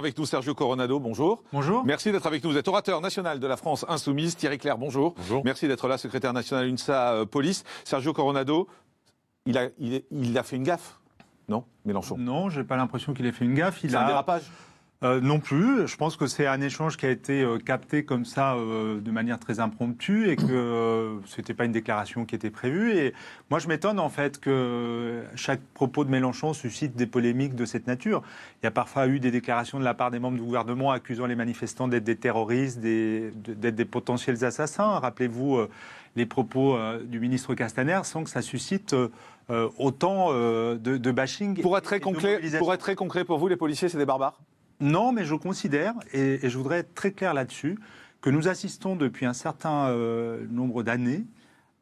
Avec nous Sergio Coronado, bonjour. Bonjour. Merci d'être avec nous. Vous êtes orateur national de la France Insoumise. Thierry Clair, bonjour. Bonjour. Merci d'être là, secrétaire national UNSA Police. Sergio Coronado, il a fait une gaffe, non, Mélenchon? Non, j'ai pas l'impression qu'il ait fait une gaffe. C'est un dérapage? Non plus. Je pense que c'est un échange qui a été capté comme ça de manière très impromptue et que c'était pas une déclaration qui était prévue. Et moi, je m'étonne en fait que chaque propos de Mélenchon suscite des polémiques de cette nature. Il y a parfois eu des déclarations de la part des membres du gouvernement accusant les manifestants d'être des terroristes, d'être des potentiels assassins. Rappelez-vous les propos du ministre Castaner, sans que ça suscite autant de bashing. Pour être très concret pour vous, les policiers, c'est des barbares? Non, mais je considère, et je voudrais être très clair là-dessus, que nous assistons depuis un certain nombre d'années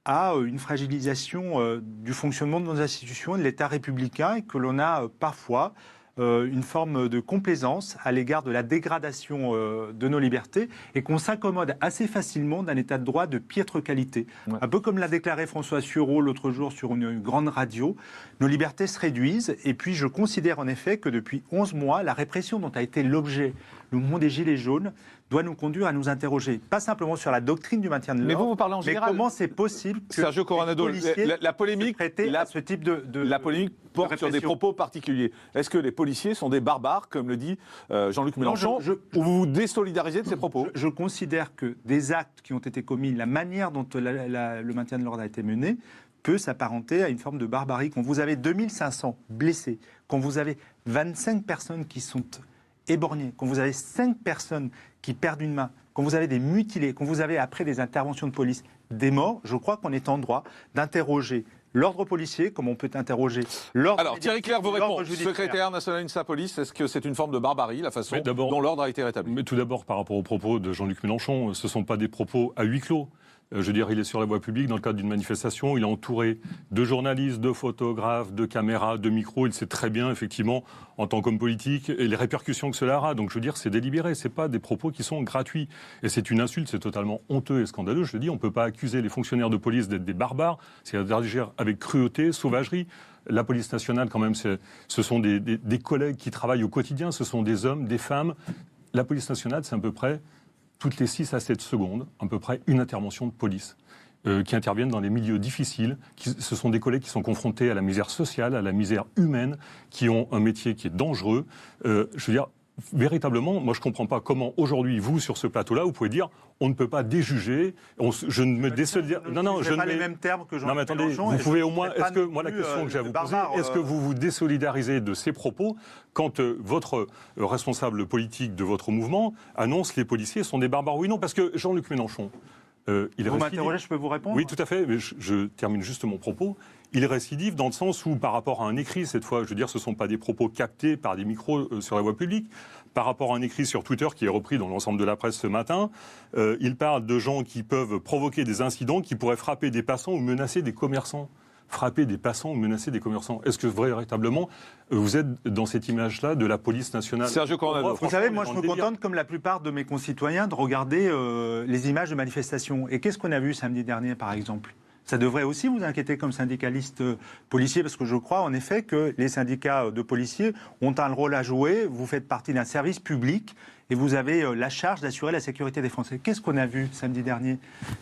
à une fragilisation du fonctionnement de nos institutions et de l'État républicain, et que l'on a parfois une forme de complaisance à l'égard de la dégradation de nos libertés, et qu'on s'accommode assez facilement d'un État de droit de piètre qualité. Ouais. Un peu comme l'a déclaré François Sureau l'autre jour sur une grande radio, nos libertés se réduisent, et puis je considère en effet que depuis 11 mois, la répression dont a été l'objet le mouvement des Gilets jaunes doit nous conduire à nous interroger, pas simplement sur la doctrine du maintien de l'ordre, mais vous parlez en général. Mais comment c'est possible que Sergio Coronado, la polémique, ce type la polémique porte sur des propos particuliers. Est-ce que les policiers sont des barbares, comme le dit Jean-Luc Mélenchon, ou vous vous désolidarisez de ces propos? Je considère que des actes qui ont été commis, la manière dont le maintien de l'ordre a été mené, peut s'apparenter à une forme de barbarie. Quand vous avez 2500 blessés, quand vous avez 25 personnes qui sont éborgnés, quand vous avez 5 personnes qui perdent une main, quand vous avez des mutilés, quand vous avez après des interventions de police des morts, je crois qu'on est en droit d'interroger l'ordre policier, comme on peut interroger l'ordre... Alors Thierry Clair vous répond, secrétaire national UNSA Police, est-ce que c'est une forme de barbarie, la façon dont l'ordre a été rétabli? Mais tout d'abord, par rapport aux propos de Jean-Luc Mélenchon, ce ne sont pas des propos à huis clos. Je veux dire, il est sur la voie publique dans le cadre d'une manifestation, il est entouré de journalistes, de photographes, de caméras, de micros, il sait très bien, effectivement, en tant qu'homme politique, et les répercussions que cela aura. Donc je veux dire, c'est délibéré, ce n'est pas des propos qui sont gratuits. Et c'est une insulte, c'est totalement honteux et scandaleux. Je le dis, on ne peut pas accuser les fonctionnaires de police d'être des barbares, c'est d'agir avec cruauté, sauvagerie. La police nationale, quand même, ce sont des collègues qui travaillent au quotidien, ce sont des hommes, des femmes. La police nationale, c'est à peu près... toutes les 6 à 7 secondes, à peu près une intervention de police qui interviennent dans des milieux difficiles. Ce sont des collègues qui sont confrontés à la misère sociale, à la misère humaine, qui ont un métier qui est dangereux. Je veux dire, véritablement, moi je ne comprends pas comment aujourd'hui, vous, sur ce plateau-là, vous pouvez dire on ne peut pas déjuger, je ne me désolidarise... Non, je ne pas les mêmes termes que Jean-Luc Mélenchon. Non, mais attendez, vous pouvez au moins... Est-ce que, moi, la question que j'ai à vous poser, est-ce que vous vous désolidarisez de ces propos quand votre responsable politique de votre mouvement annonce les policiers sont des barbares? Oui, non, parce que Jean-Luc Mélenchon... vous m'interrogez, je peux vous répondre? Oui, tout à fait, mais je termine juste mon propos. Il récidive dans le sens où, par rapport à un écrit, cette fois, je veux dire, ce ne sont pas des propos captés par des micros sur la voie publique, par rapport à un écrit sur Twitter qui est repris dans l'ensemble de la presse ce matin, il parle de gens qui peuvent provoquer des incidents qui pourraient frapper des passants ou menacer des commerçants. Frapper des passants ou menacer des commerçants. Est-ce que véritablement vous êtes dans cette image-là de la police nationale? Sergio Coronado. Vous savez, moi je me contente, comme la plupart de mes concitoyens, de regarder les images de manifestations. Et qu'est-ce qu'on a vu samedi dernier, par exemple? Ça devrait aussi vous inquiéter comme syndicaliste policier, parce que je crois en effet que les syndicats de policiers ont un rôle à jouer. Vous faites partie d'un service public et vous avez la charge d'assurer la sécurité des Français. Qu'est-ce qu'on a vu samedi dernier?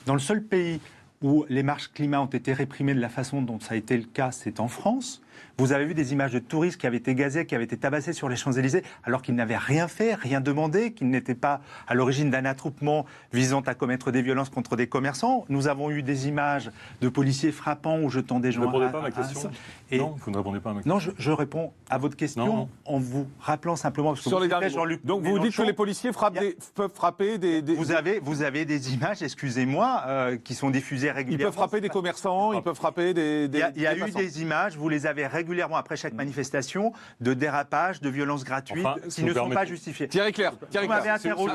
Dans le seul pays où les marches climat ont été réprimées de la façon dont ça a été le cas, c'est en France. Vous avez vu des images de touristes qui avaient été gazés, qui avaient été tabassés sur les Champs-Élysées, alors qu'ils n'avaient rien fait, rien demandé, qu'ils n'étaient pas à l'origine d'un attroupement visant à commettre des violences contre des commerçants. Nous avons eu des images de policiers frappant ou jetant des gens... Vous ne répondez pas à ma question. Non, vous ne répondez pas à ma question. Non, je réponds à votre question en vous rappelant simplement... Parce que sur les derniers Jean-Luc. Donc vous dites que les policiers peuvent frapper des... Vous avez des images, excusez-moi, qui sont diffusées régulièrement. Ils peuvent frapper des commerçants, ils peuvent frapper des... Il y a eu des images, vous les avez régulièrement après chaque manifestation, de dérapage, de violences gratuites qui ne sont pas justifiées. Thierry Clair, vous m'avez interrogé.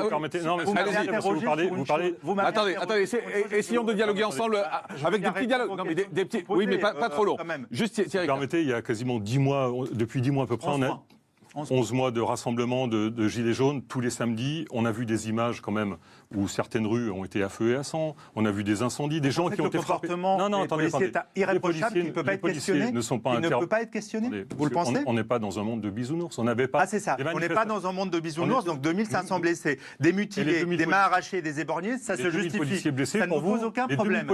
Vous parlez. Attendez, essayons de dialoguer ensemble avec des petits dialogues. Non, mais des petits. Oui, mais pas trop long. Juste Thierry. Permettez, il y a quasiment 10 mois, depuis 10 mois à peu près, 11 mois de rassemblement de Gilets jaunes tous les samedis. On a vu des images quand même où certaines rues ont été à feu et à sang. On a vu des incendies, des gens qui ont été frappés. Non, attendez. C'est irréprochable, qui ne peut pas être questionné. Ne sont pas il ne peut pas être questionné. Attendez, vous le pensez? On n'est pas dans un monde de bisounours. On n'avait pas. Ah, c'est ça. On n'est pas dans un monde de bisounours. Donc 2500 blessés, des mutilés, des mains arrachées, des éborgnés, ça se justifie. Ça ne vous pose aucun problème.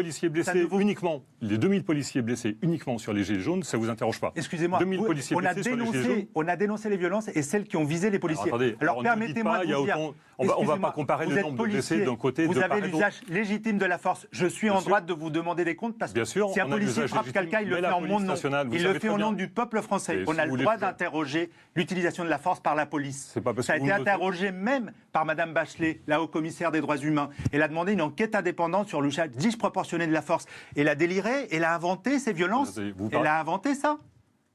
Les 2000 policiers blessés uniquement sur les Gilets jaunes, ça vous interroge pas? Excusez-moi. On a dénoncé les violences et celles qui ont visé les policiers. Alors permettez-moi de vous dire... On ne va pas comparer le nombre de blessés d'un côté et de vous part et avez d'autre. l'usage légitime de la force. Je suis en droit de vous demander des comptes parce que si un policier frappe quelqu'un, il le fait en mon nom. Il le fait au nom du peuple français. On a le droit d'interroger l'utilisation de la force par la police. Ça a été interrogé même par Mme Bachelet, la haut-commissaire des droits humains. Elle a demandé une enquête indépendante sur l'usage disproportionné de la force. Elle a déliré, elle a inventé ces violences. Elle a inventé ça.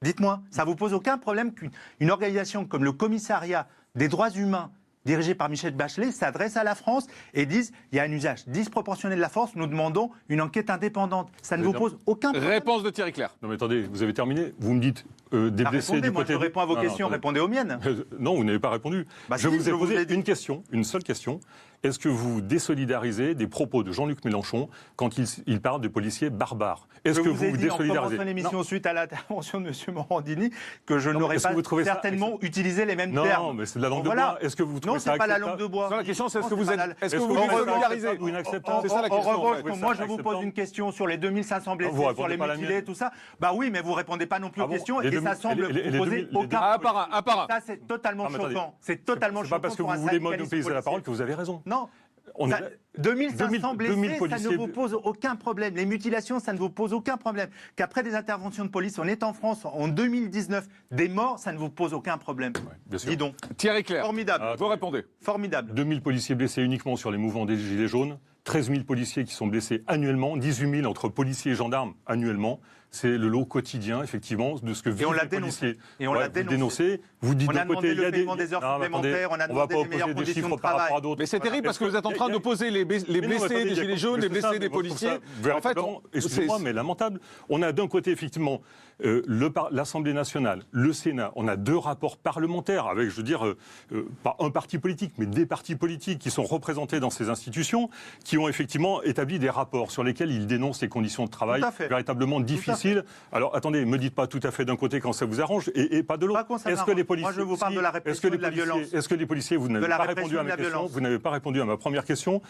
Dites-moi, ça ne vous pose aucun problème qu'une organisation comme le commissariat des droits humains dirigé par Michel Bachelet, s'adresse à la France et disent il y a un usage disproportionné de la force, nous demandons une enquête indépendante. Ça ne vous pose aucun problème. Réponse de Thierry Clair. Non mais attendez, vous avez terminé. Vous me dites des blessés du côté... Moi je réponds à vos questions, répondez aux miennes. Non, vous n'avez pas répondu. Je vous ai posé une question, une seule question. Est-ce que vous désolidarisez des propos de Jean-Luc Mélenchon quand il parle de policiers barbares? Est-ce que vous désolidarisez? Je l'émission suite à l'intervention de M. Morandini que je n'aurais pas certainement utilisé les mêmes termes. Non, mais c'est de la langue de bois. Est-ce que vous trouvez ça acceptable? Non, c'est pas la langue de bois. La question, c'est est-ce que vous désolidarisez ou inacceptable? C'est ça la question. En revanche, moi je vous pose une question sur les 2500 blessés, sur les mutilés, tout ça. Bah oui, mais vous répondez pas non plus aux questions et ça semble vous poser aucun problème. Un par un. Ça c'est totalement choquant. C'est totalement choquant. C'est pas parce que vous voulez monopoliser la parole que vous avez raison. Non. 2500 blessés, ça ne vous pose aucun problème. Les mutilations, ça ne vous pose aucun problème. Qu'après des interventions de police, on est en France en 2019, des morts, ça ne vous pose aucun problème. Ouais, dis donc. Thierry Clair. Formidable. Vous répondez. Formidable. 2000 policiers blessés uniquement sur les mouvements des Gilets jaunes, 13 000 policiers qui sont blessés annuellement, 18 000 entre policiers et gendarmes annuellement. C'est le lot quotidien, effectivement, de ce que vivent les policiers. Et on l'a dénoncé. Vous dites d'un côté, il y a des heures supplémentaires, on a demandé des meilleures conditions de travail. Mais c'est terrible parce que vous êtes en train d'opposer les blessés des Gilets jaunes, les blessés des policiers. En fait, excusez-moi, mais lamentable. On a d'un côté, effectivement, l'Assemblée nationale, le Sénat, on a 2 rapports parlementaires avec, je veux dire, pas un parti politique, mais des partis politiques qui sont représentés dans ces institutions, qui ont effectivement établi des rapports sur lesquels ils dénoncent les conditions de travail véritablement difficiles. Alors, attendez, ne me dites pas tout à fait d'un côté quand ça vous arrange et pas de l'autre. Est-ce que les policiers... Moi, je vous parle de la répression de la violence. Est-ce que les policiers, vous n'avez pas répondu à ma question, vous n'avez pas répondu à ma première question.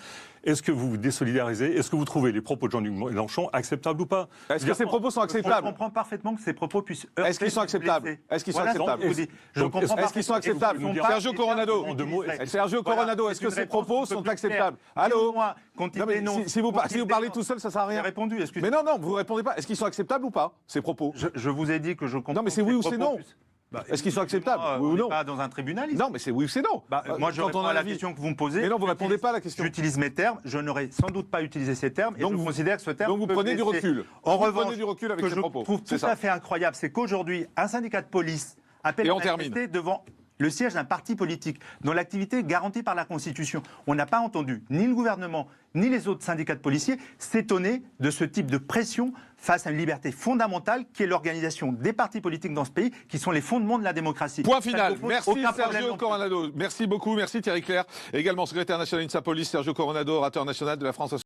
Est-ce que vous vous désolidarisez? Est-ce que vous trouvez les propos de Jean-Luc Mélenchon acceptables ou pas? Est-ce que ces propos sont acceptables? Je comprends parfaitement que ces propos puissent heurter. Est-ce qu'ils sont acceptables? Est-ce qu'ils sont acceptables? Est-ce qu'ils sont acceptables? Sergio Coronado, est-ce que ces propos sont acceptables? Allô? Si vous parlez tout seul, ça ne sert à rien. J'ai répondu, mais non, vous ne répondez pas. Est-ce qu'ils sont acceptables ou pas, ces propos? Je vous ai dit que je comprends. Non, mais c'est oui ou c'est non. Est-ce qu'ils sont acceptables? Oui ou non? Pas dans un tribunal ici. Non, mais c'est oui ou c'est non. Moi, je réponds à la question que vous me posez. Mais non, vous ne répondez pas à la question. J'utilise mes termes. Je n'aurais sans doute pas utilisé ces termes. Donc, et je considère que ce terme. Donc, vous prenez du recul. En revanche, prenez du recul avec ces propos. Ce que je trouve tout à fait incroyable, c'est qu'aujourd'hui, un syndicat de police appelle à manifester devant le siège d'un parti politique dont l'activité est garantie par la Constitution. On n'a pas entendu ni le gouvernement ni les autres syndicats de policiers s'étonner de ce type de pression face à une liberté fondamentale qui est l'organisation des partis politiques dans ce pays, qui sont les fondements de la démocratie. Point final. Merci Sergio Coronado. Merci beaucoup. Merci Thierry Clair. Également secrétaire national de sa police, Sergio Coronado, orateur national de la France.